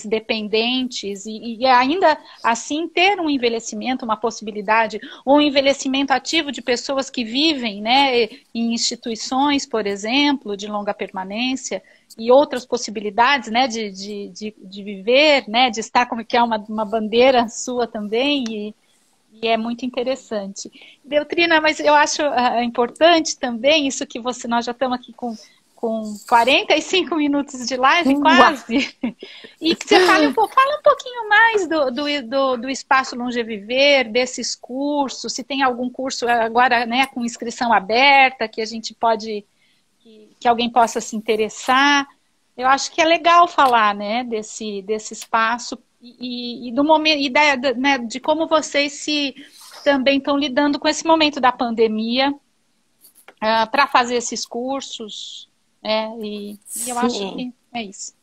dependentes e ainda assim ter um envelhecimento, uma possibilidade, ou um envelhecimento ativo de pessoas que vivem, né, em instituições, por exemplo, de longa permanência e outras possibilidades, né, de viver, né, de estar como que é uma bandeira sua também e é muito interessante. Beltrina, mas eu acho importante também isso que nós já estamos aqui com 45 minutos de live, quase. E que você fala um pouquinho mais do Espaço Longeviver, desses cursos, se tem algum curso agora, né, com inscrição aberta, que a gente pode, que alguém possa se interessar. Eu acho que é legal falar, né, desse espaço e do momento, né, de como vocês também estão lidando com esse momento da pandemia para fazer esses cursos. E eu acho que é isso.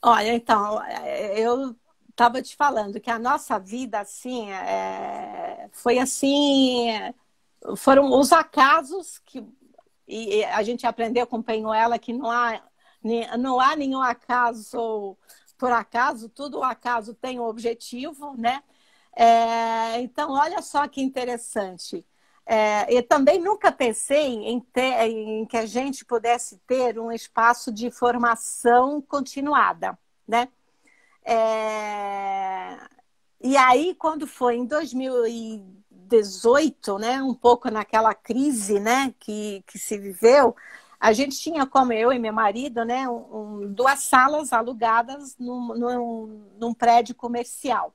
Olha, então, eu estava te falando que a nossa vida, assim, foi assim, foram os acasos e a gente aprendeu com Penhuela que não há nenhum acaso por acaso, tudo o acaso tem um objetivo, né? Então, olha só que interessante. Eu também nunca pensei em que a gente pudesse ter um espaço de formação continuada, né? E aí, quando foi em 2018, né, um pouco naquela crise, né, que se viveu, a gente tinha, como eu e meu marido, né, duas salas alugadas num prédio comercial.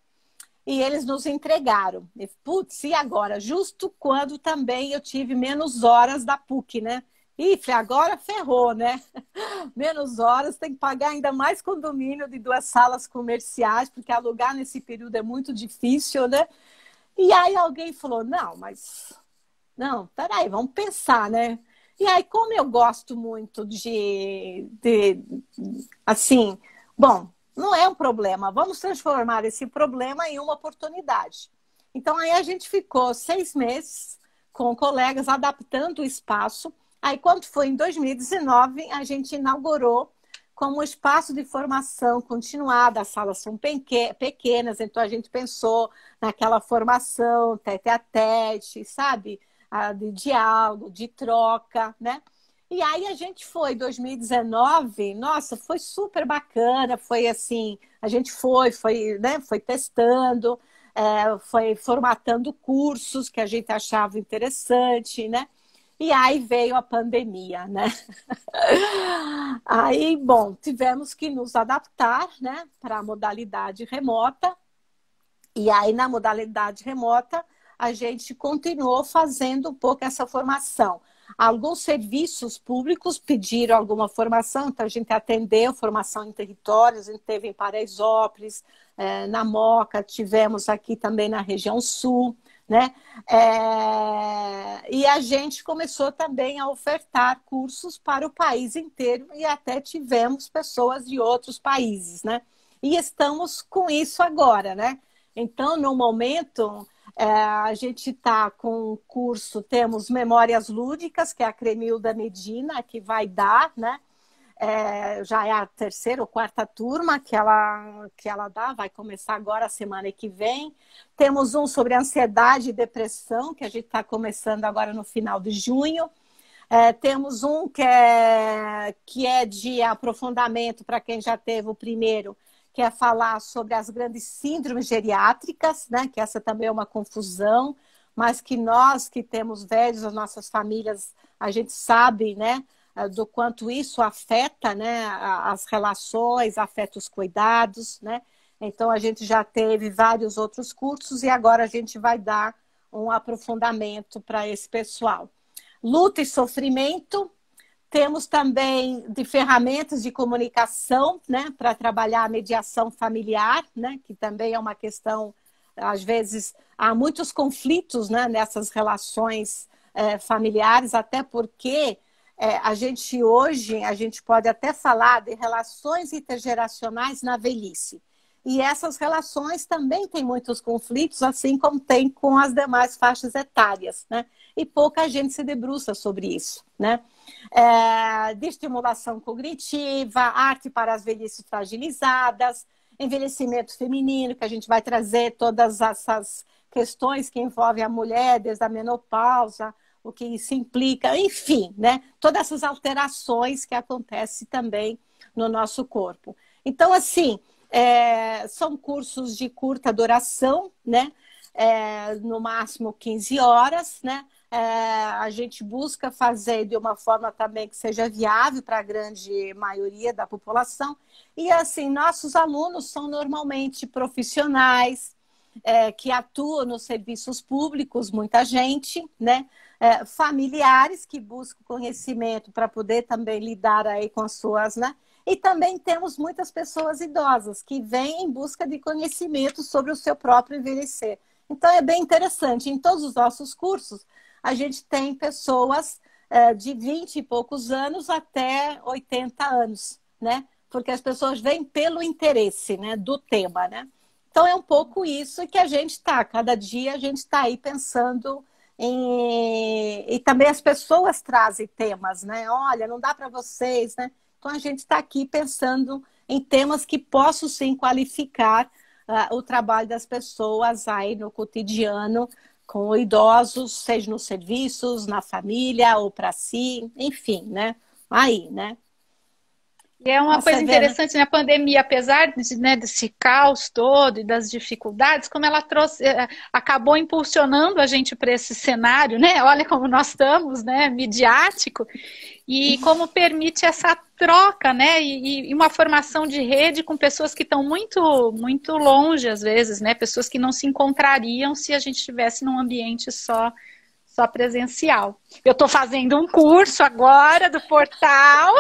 E eles nos entregaram. E, putz, e agora? Justo quando também eu tive menos horas da PUC, né? E agora ferrou, né? Menos horas, tem que pagar ainda mais condomínio de duas salas comerciais, porque alugar nesse período é muito difícil, né? E aí alguém falou, não, peraí, vamos pensar, né? E aí, como eu gosto muito assim, bom, não é um problema, vamos transformar esse problema em uma oportunidade. Então, aí a gente ficou 6 meses com colegas adaptando o espaço. Aí, quando foi em 2019, a gente inaugurou como um espaço de formação continuada. As salas são pequenas, então a gente pensou naquela formação tete a tete, sabe? De diálogo, de troca, né? E aí a gente foi, 2019, nossa, foi super bacana, foi assim, a gente né, foi testando, foi formatando cursos que a gente achava interessante, né? E aí veio a pandemia, né? Aí, bom, tivemos que nos adaptar, né, para a modalidade remota. E aí, na modalidade remota, a gente continuou fazendo um pouco essa formação. Alguns serviços públicos pediram alguma formação, então a gente atendeu formação em territórios, a gente teve em Paraisópolis, na Moca, tivemos aqui também na região sul, né? E a gente começou também a ofertar cursos para o país inteiro e até tivemos pessoas de outros países, né? E estamos com isso agora, né? Então, no momento, a gente está com um curso, temos Memórias Lúdicas, que é a Cremilda Medina, que vai dar, né? Já é a terceira ou quarta turma que ela dá, vai começar agora a semana que vem. Temos um sobre ansiedade e depressão, que a gente está começando agora no final de junho. Temos um que é de aprofundamento para quem já teve o primeiro, que é falar sobre as grandes síndromes geriátricas, né? Que essa também é uma confusão, mas que nós que temos velhos, as nossas famílias, a gente sabe, né? Do quanto isso afeta, né? As relações, afeta os cuidados, né? Então a gente já teve vários outros cursos e agora a gente vai dar um aprofundamento para esse pessoal. Luta e sofrimento. Temos também de ferramentas de comunicação, né, para trabalhar a mediação familiar, né, que também é uma questão, às vezes, há muitos conflitos, né, nessas relações familiares, até porque a gente hoje, a gente pode até falar de relações intergeracionais na velhice. E essas relações também têm muitos conflitos, assim como tem com as demais faixas etárias, né? E pouca gente se debruça sobre isso, né? De estimulação cognitiva, arte para as velhices fragilizadas, envelhecimento feminino, que a gente vai trazer todas essas questões que envolvem a mulher, desde a menopausa, o que isso implica, enfim, né? Todas essas alterações que acontecem também no nosso corpo. Então, assim, são cursos de curta duração, né? No máximo 15 horas, né? A gente busca fazer de uma forma também que seja viável para a grande maioria da população. E, assim, nossos alunos são normalmente profissionais, que atuam nos serviços públicos, muita gente, né? Familiares que buscam conhecimento para poder também lidar aí com as suas, né? E também temos muitas pessoas idosas que vêm em busca de conhecimento sobre o seu próprio envelhecer. Então, é bem interessante. Em todos os nossos cursos, a gente tem pessoas de 20 e poucos anos até 80 anos, né? Porque as pessoas vêm pelo interesse, né, do tema, né? Então, é um pouco isso que a gente está. Cada dia a gente está aí pensando e também as pessoas trazem temas, né? Olha, não dá para vocês, né? Então, a gente está aqui pensando em temas que possam, sim, qualificar o trabalho das pessoas aí no cotidiano com idosos, seja nos serviços, na família ou para si, enfim, né? Aí, né? E é uma coisa interessante na pandemia, apesar né, desse caos todo e das dificuldades, como ela trouxe, acabou impulsionando a gente para esse cenário, né? Olha como nós estamos, né? Midiático, e como permite essa troca, né? E uma formação de rede com pessoas que estão muito, muito longe, às vezes, né? Pessoas que não se encontrariam se a gente estivesse num ambiente só presencial. Eu estou fazendo um curso agora do portal,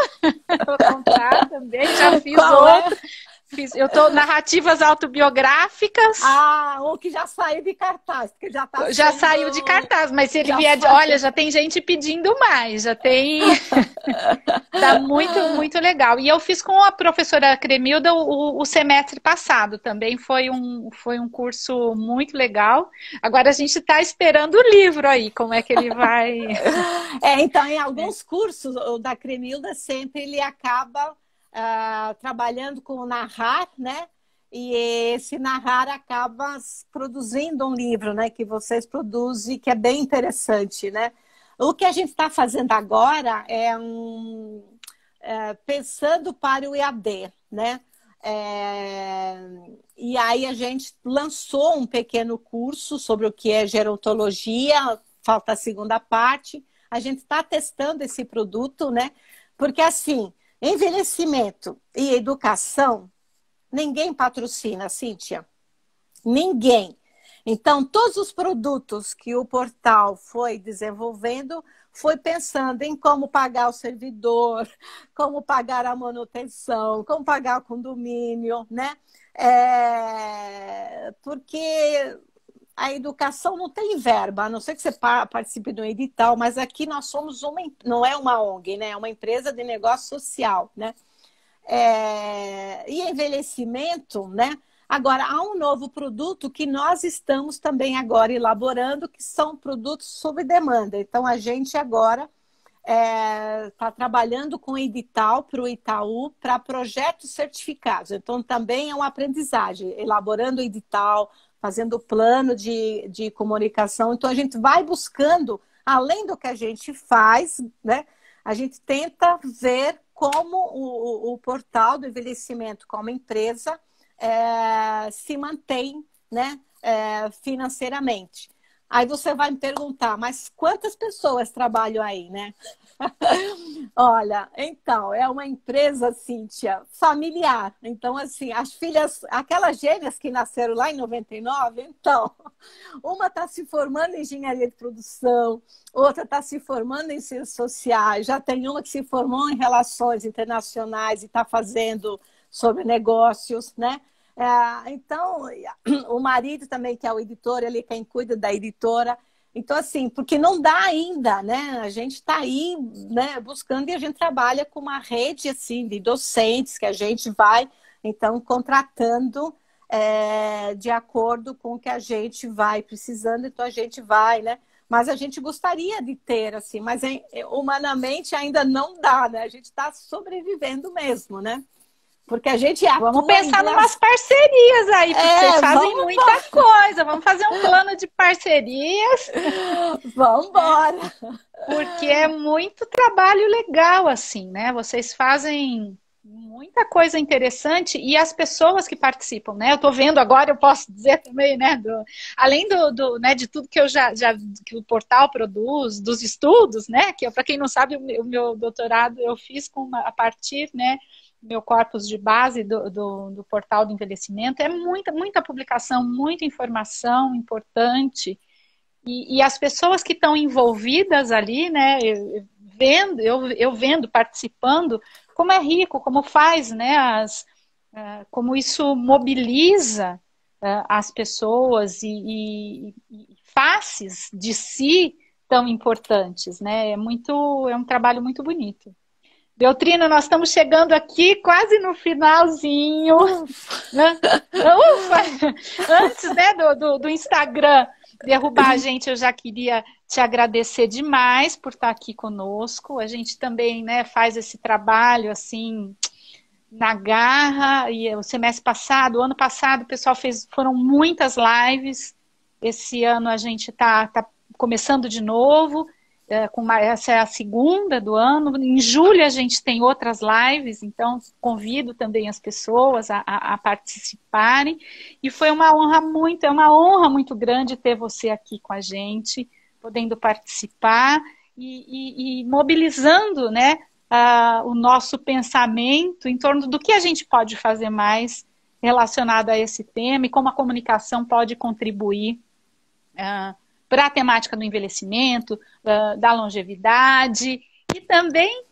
vou contar também, já fiz outro. Eu estou narrativas autobiográficas. O que já saiu de cartaz, porque já saiu de cartaz, mas se ele vier de... Olha, já tem gente pedindo mais, já tem... Tá muito, muito legal. E eu fiz com a professora Cremilda o semestre passado, também foi um curso muito legal. Agora a gente está esperando o livro aí, como é que ele vai... Então, em alguns cursos, o da Cremilda sempre ele acaba trabalhando com o narrar, né? E esse narrar acaba produzindo um livro, né? Que vocês produzem, que é bem interessante, né? O que a gente está fazendo agora é pensando para o EAD, né? E aí a gente lançou um pequeno curso sobre o que é gerontologia, falta a segunda parte. a gente está testando esse produto, né? Porque assim, envelhecimento e educação, ninguém patrocina, Cíntia. Ninguém. Então, todos os produtos que o portal foi desenvolvendo foi pensando em como pagar o servidor, como pagar a manutenção, como pagar o condomínio, né? Porque a educação não tem verba, a não ser que você participe de um edital, mas aqui nós somos não é uma ONG, né? É uma empresa de negócio social, né? E envelhecimento, né? Agora, há um novo produto que nós estamos também agora elaborando, que são produtos sob demanda. Então, a gente agora está trabalhando com edital para o Itaú para projetos certificados. Então, também é uma aprendizagem, elaborando edital, fazendo plano de comunicação. Então, a gente vai buscando, além do que a gente faz, né? A gente tenta ver como o portal do envelhecimento como empresa se mantém, né, financeiramente. Aí você vai me perguntar, mas quantas pessoas trabalham aí, né? Olha, então, é uma empresa, Cíntia, familiar. Então, assim, as filhas, aquelas gêmeas que nasceram lá em 99, então, uma está se formando em engenharia de produção, outra está se formando em ciências sociais, já tem uma que se formou em relações internacionais e está fazendo sobre negócios, né? Então, o marido também, que é o editor, ele quem cuida da editora. Então, assim, porque não dá ainda, né? A gente está aí, né, buscando e a gente trabalha com uma rede, assim, de docentes que a gente vai, então, contratando de acordo com o que a gente vai precisando. Então, a gente vai, né? Mas a gente gostaria de ter, assim, mas humanamente ainda não dá, né? A gente está sobrevivendo mesmo, né? Porque a gente atua. Vamos pensar numas parcerias aí, porque vocês fazem muita coisa. Vamos fazer um plano de parcerias. Vamos embora. Porque é muito trabalho legal, assim, né? Vocês fazem muita coisa interessante e as pessoas que participam, né? Eu estou vendo agora, eu posso dizer também, né? Além né, de tudo que eu já que o portal produz, dos estudos, né? Que para quem não sabe, o meu doutorado eu fiz a partir, né? Meu corpus de base do portal do envelhecimento, é muita publicação, muita informação importante, e as pessoas que estão envolvidas ali, né, eu vendo, participando, como é rico, como faz, né, como isso mobiliza as pessoas e faces de si tão importantes, né, é um trabalho muito bonito. Beltrina, nós estamos chegando aqui quase no finalzinho. Ufa! Antes, né, do Instagram derrubar a gente, eu já queria te agradecer demais por estar aqui conosco. A gente também, né, faz esse trabalho assim na garra. E o semestre passado, o ano passado, o pessoal foram muitas lives. Esse ano a gente está começando de novo. Essa é a segunda do ano. Em julho a gente tem outras lives, então convido também as pessoas a participarem. E foi uma honra muito grande ter você aqui com a gente, podendo participar e mobilizando, né, o nosso pensamento em torno do que a gente pode fazer mais relacionado a esse tema e como a comunicação pode contribuir para a temática do envelhecimento, da longevidade e também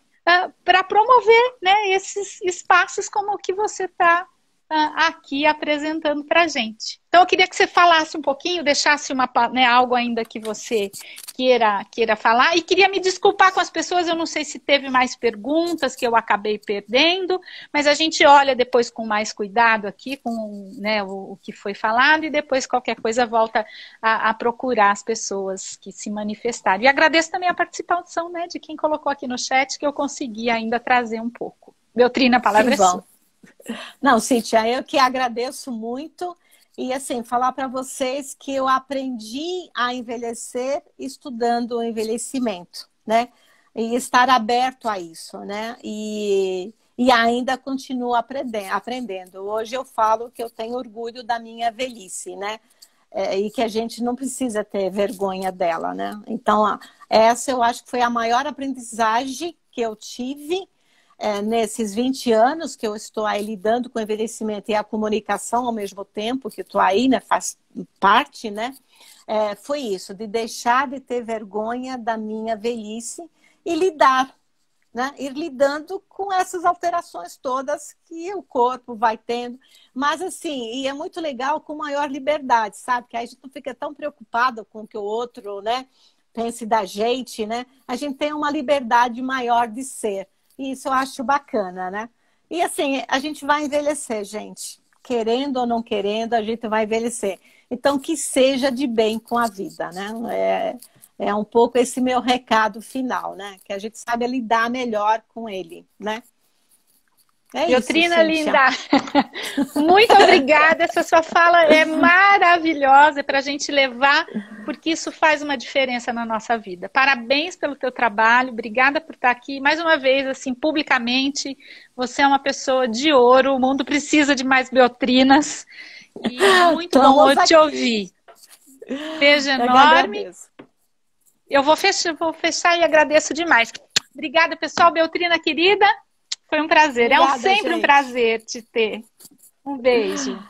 para promover, né, esses espaços como o que você está aqui apresentando para a gente. Então, eu queria que você falasse um pouquinho, deixasse algo ainda que você queira falar. E queria me desculpar com as pessoas, eu não sei se teve mais perguntas que eu acabei perdendo, mas a gente olha depois com mais cuidado aqui, com, né, o que foi falado, e depois qualquer coisa volta a procurar as pessoas que se manifestaram. E agradeço também a participação, né, de quem colocou aqui no chat, que eu consegui ainda trazer um pouco. Beltrina, a palavra é sua. Não, Cíntia, eu que agradeço muito e assim, falar para vocês que eu aprendi a envelhecer estudando o envelhecimento, né? E estar aberto a isso, né? E ainda continuo aprendendo. Hoje eu falo que eu tenho orgulho da minha velhice, né? e que a gente não precisa ter vergonha dela, né? Então, essa eu acho que foi a maior aprendizagem que eu tive nesses 20 anos que eu estou aí lidando com o envelhecimento e a comunicação ao mesmo tempo, que estou aí, né? Faz parte, né? Foi isso, de deixar de ter vergonha da minha velhice e lidar, né? Ir lidando com essas alterações todas que o corpo vai tendo. Mas assim, e é muito legal com maior liberdade, sabe? Que aí a gente não fica tão preocupado com o que o outro, né, pense da gente, né? A gente tem uma liberdade maior de ser. E isso eu acho bacana, né? E assim, a gente vai envelhecer, gente. Querendo ou não querendo, a gente vai envelhecer. Então, que seja de bem com a vida, né? É um pouco esse meu recado final, né? Que a gente sabe lidar melhor com ele, né? Beltrina, linda! Muito obrigada, essa sua fala é maravilhosa para a gente levar, porque isso faz uma diferença na nossa vida. Parabéns pelo teu trabalho, obrigada por estar aqui. Mais uma vez, assim, publicamente, você é uma pessoa de ouro, o mundo precisa de mais Beltrinas. E muito bom te ouvir. Beijo enorme. Eu vou fechar e agradeço demais. Obrigada, pessoal. Beltrina, querida. Foi um prazer. Obrigada, sempre um prazer te ter. Um beijo.